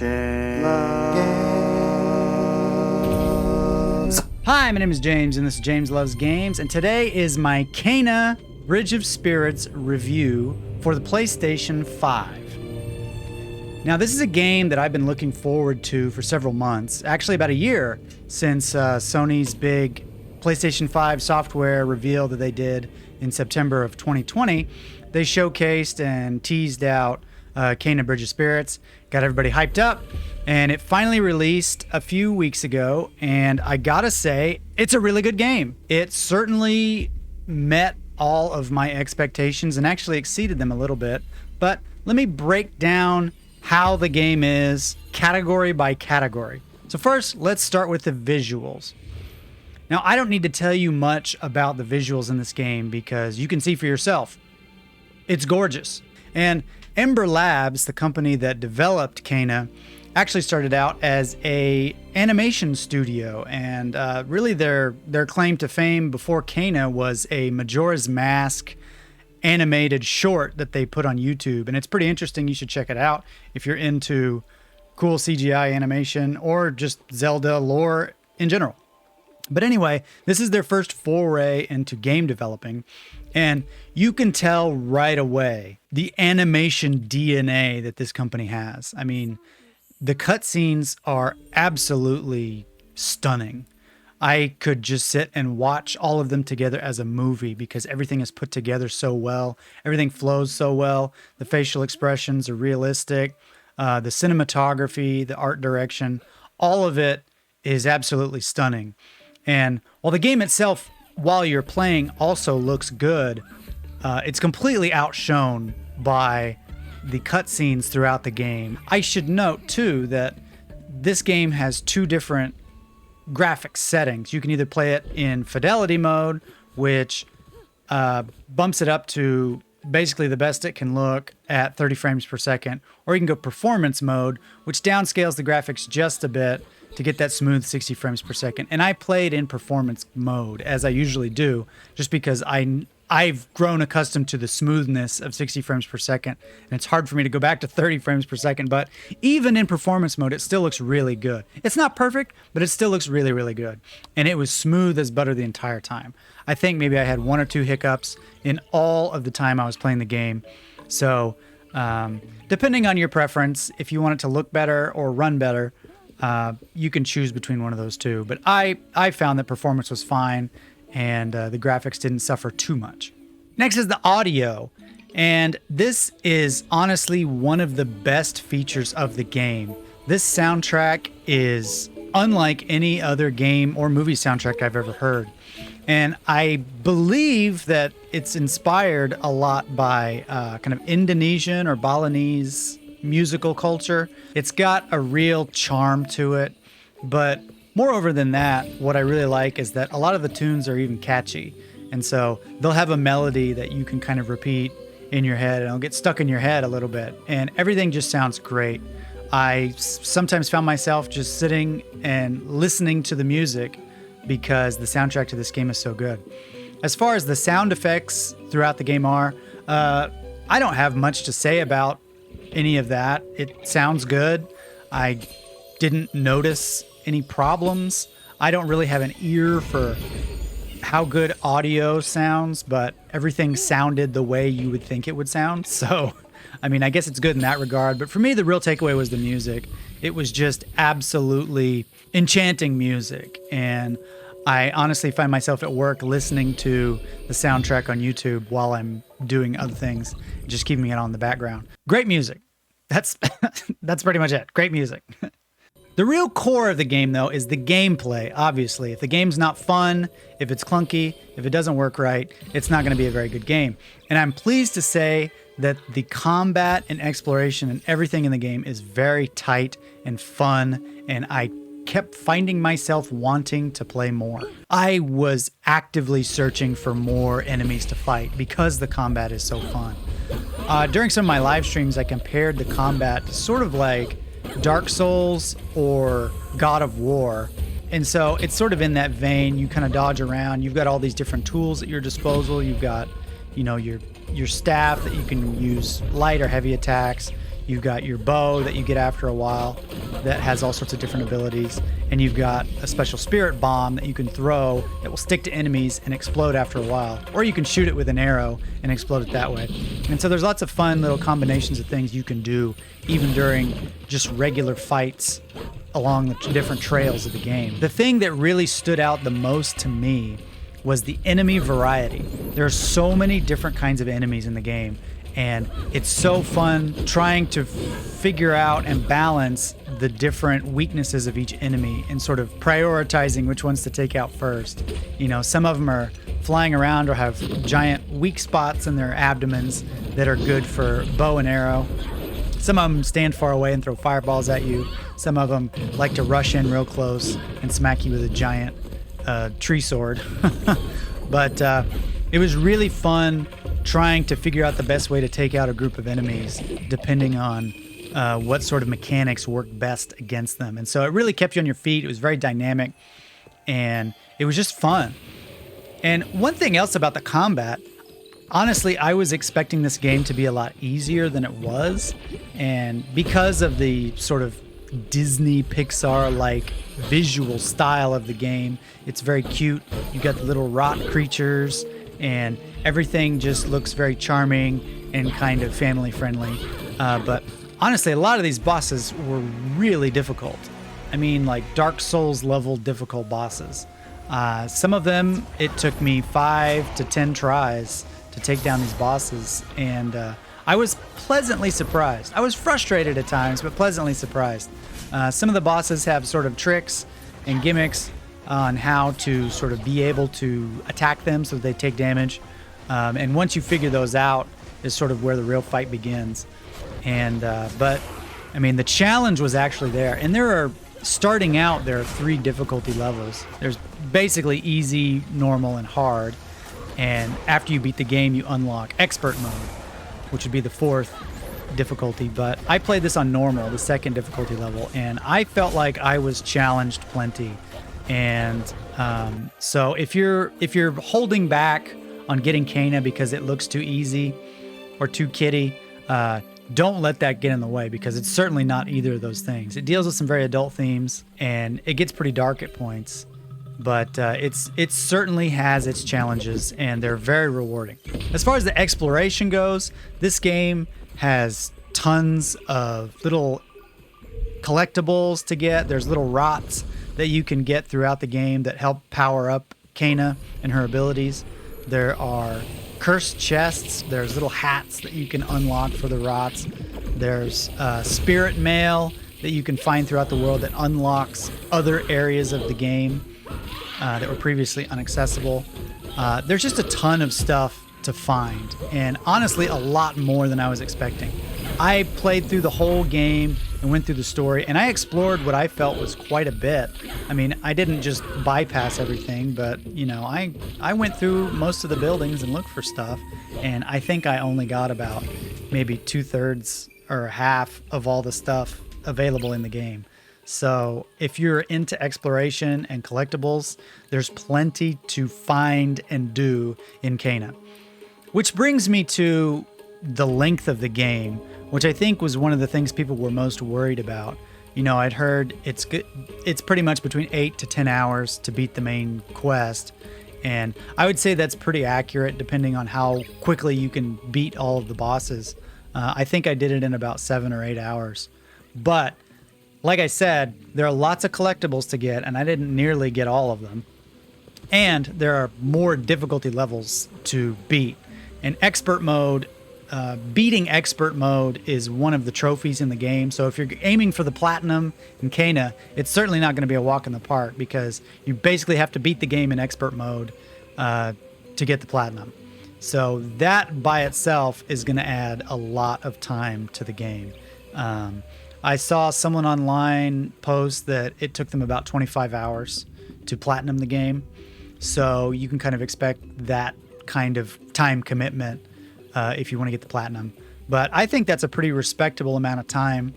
Hi, my name is James, and this is James Loves Games, and today is my Kena Bridge of Spirits review for the PlayStation 5. Now, this is a game that I've been looking forward to for several months, actually about a year, since Sony's big PlayStation 5 software reveal that they did in September of 2020. They showcased and teased out Kena Bridge of Spirits, got everybody hyped up, and it finally released a few weeks ago, and I gotta say, it's a really good game. It certainly met all of my expectations and actually exceeded them a little bit, but let me break down how the game is category by category. So first, let's start with the visuals. Now, I don't need to tell you much about the visuals in this game because you can see for yourself. It's gorgeous. And Ember Labs, the company that developed Kena, actually started out as a animation studio, and really their claim to fame before Kena was a Majora's Mask animated short that they put on YouTube, and it's pretty interesting. You should check it out if you're into cool CGI animation or just Zelda lore in general. But anyway, this is their first foray into game developing, and you can tell right away the animation DNA that this company has. I mean, the cutscenes are absolutely stunning. I could just sit and watch all of them together as a movie because everything is put together so well. Everything flows so well. The facial expressions are realistic. The cinematography, the art direction, all of it is absolutely stunning. And while the game itself, while you're playing, also looks good, it's completely outshone by the cutscenes throughout the game. I should note, too, that this game has two different graphics settings. You can either play it in fidelity mode, which bumps it up to basically the best it can look at 30 frames per second, or you can go performance mode, which downscales the graphics just a bit to get that smooth 60 frames per second. And I played in performance mode, as I usually do, just because I've grown accustomed to the smoothness of 60 frames per second, and it's hard for me to go back to 30 frames per second, but even in performance mode, it still looks really good. It's not perfect, but it still looks really, really good. And it was smooth as butter the entire time. I think maybe I had one or two hiccups in all of the time I was playing the game. So, depending on your preference, if you want it to look better or run better, you can choose between one of those two. But I found that performance was fine, and the graphics didn't suffer too much. Next is the audio, and this is honestly one of the best features of the game. This soundtrack is unlike any other game or movie soundtrack I've ever heard, and I believe that it's inspired a lot by kind of Indonesian or Balinese musical culture. It's got a real charm to it, but moreover than that, what I really like is that a lot of the tunes are even catchy. And so they'll have a melody that you can kind of repeat in your head, and it'll get stuck in your head a little bit. And everything just sounds great. I sometimes found myself just sitting and listening to the music because the soundtrack to this game is so good. As far as the sound effects throughout the game are, I don't have much to say about any of that. It sounds good. I didn't notice any problems. I don't really have an ear for how good audio sounds, but everything sounded the way you would think it would sound. So, I mean, I guess it's good in that regard. But for me, the real takeaway was the music. It was just absolutely enchanting music. And I honestly find myself at work listening to the soundtrack on YouTube while I'm doing other things, just keeping it on in the background. Great music. That's pretty much it. Great music. The real core of the game, though, is the gameplay, obviously. If the game's not fun, if it's clunky, if it doesn't work right, it's not going to be a very good game. And I'm pleased to say that the combat and exploration and everything in the game is very tight and fun, and I kept finding myself wanting to play more. I was actively searching for more enemies to fight because the combat is so fun. During some of my live streams, I compared the combat to sort of like Dark Souls or God of War. And so it's sort of in that vein. You kind of dodge around. You've got all these different tools at your disposal. You've got, you know, your staff that you can use light or heavy attacks. You've got your bow that you get after a while. that has all sorts of different abilities, and you've got a special spirit bomb that you can throw that will stick to enemies and explode after a while, or you can shoot it with an arrow and explode it that way. And so there's lots of fun little combinations of things you can do even during just regular fights along the different trails of the game. The thing that really stood out the most to me was the enemy variety. There are so many different kinds of enemies in the game, and it's so fun trying to figure out and balance the different weaknesses of each enemy and sort of prioritizing which ones to take out first. You know, some of them are flying around or have giant weak spots in their abdomens that are good for bow and arrow. Some of them stand far away and throw fireballs at you. Some of them like to rush in real close and smack you with a giant tree sword. But it was really fun trying to figure out the best way to take out a group of enemies depending on what sort of mechanics work best against them. And so it really kept you on your feet. It was very dynamic, and it was just fun. And one thing else about the combat, honestly, I was expecting this game to be a lot easier than it was. And because of the sort of Disney Pixar-like visual style of the game, it's very cute. You got the little rot creatures, and everything just looks very charming and kind of family friendly. But honestly, a lot of these bosses were really difficult. I mean, like Dark Souls level difficult bosses. Some of them, it took me 5 to 10 tries to take down these bosses, and I was pleasantly surprised. I was frustrated at times, but pleasantly surprised. Some of the bosses have sort of tricks and gimmicks on how to sort of be able to attack them so that they take damage. And once you figure those out is sort of where the real fight begins. And but I mean, the challenge was actually there. And starting out, there are 3 difficulty levels. There's basically easy, normal, and hard. And after you beat the game, you unlock expert mode, which would be the 4th difficulty. But I played this on normal, the 2nd difficulty level, and I felt like I was challenged plenty. And so if you're holding back on getting Kana because it looks too easy or too kiddie, don't let that get in the way, because it's certainly not either of those things. It deals with some very adult themes, and it gets pretty dark at points. But it certainly has its challenges, and they're very rewarding. As far as the exploration goes, this game has tons of little collectibles to get. There's little rots that you can get throughout the game that help power up Kana and her abilities. There are cursed chests. There's little hats that you can unlock for the rots. There's spirit mail that you can find throughout the world that unlocks other areas of the game that were previously inaccessible. There's just a ton of stuff to find, and honestly, a lot more than I was expecting. I played through the whole game and went through the story, and I explored what I felt was quite a bit. I mean, I didn't just bypass everything, but, you know, I went through most of the buildings and looked for stuff, and I think I only got about maybe 2/3 or half of all the stuff available in the game. So if you're into exploration and collectibles, there's plenty to find and do in Kana. Which brings me to the length of the game, which I think was one of the things people were most worried about. You know, I'd heard it's pretty much between 8 to 10 hours to beat the main quest. And I would say that's pretty accurate depending on how quickly you can beat all of the bosses. I think I did it in about 7 or 8 hours. But like I said, there are lots of collectibles to get, and I didn't nearly get all of them. And there are more difficulty levels to beat. And expert mode, beating expert mode is one of the trophies in the game. So if you're aiming for the platinum in Kana, it's certainly not going to be a walk in the park, because you basically have to beat the game in expert mode to get the platinum. So that by itself is going to add a lot of time to the game. I saw someone online post that it took them about 25 hours to platinum the game. So you can kind of expect that kind of time commitment if you want to get the platinum. But I think that's a pretty respectable amount of time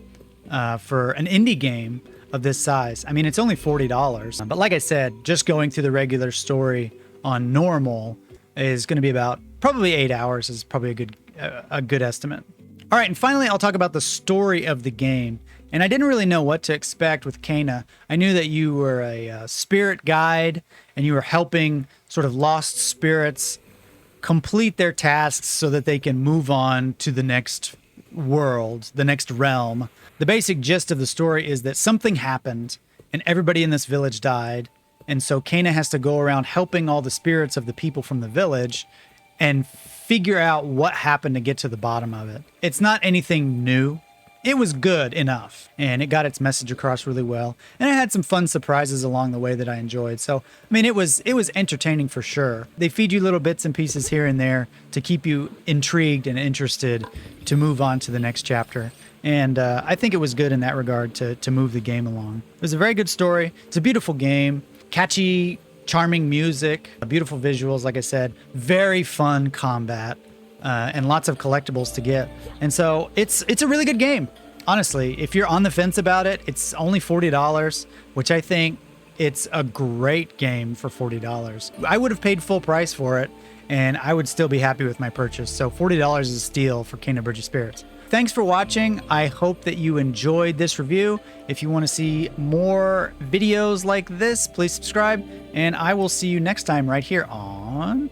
for an indie game of this size. I mean, it's only $40. But like I said, just going through the regular story on normal is going to be about probably 8 hours is probably a good estimate. All right, and finally, I'll talk about the story of the game. And I didn't really know what to expect with Kana. I knew that you were a spirit guide and you were helping sort of lost spirits complete their tasks so that they can move on to the next world, the next realm. The basic gist of the story is that something happened and everybody in this village died. And so Kana has to go around helping all the spirits of the people from the village and figure out what happened to get to the bottom of it. It's not anything new. It was good enough, and it got its message across really well. And it had some fun surprises along the way that I enjoyed. So, I mean, it was entertaining for sure. They feed you little bits and pieces here and there to keep you intrigued and interested to move on to the next chapter. And I think it was good in that regard to move the game along. It was a very good story. It's a beautiful game. Catchy, charming music, beautiful visuals, like I said, very fun combat, and lots of collectibles to get. And so it's a really good game. Honestly, if you're on the fence about it, it's only $40, which I think it's a great game for $40. I would have paid full price for it, and I would still be happy with my purchase. So $40 is a steal for Kana Bridge of Spirits. Thanks for watching. I hope that you enjoyed this review. If you want to see more videos like this, please subscribe, and I will see you next time right here on...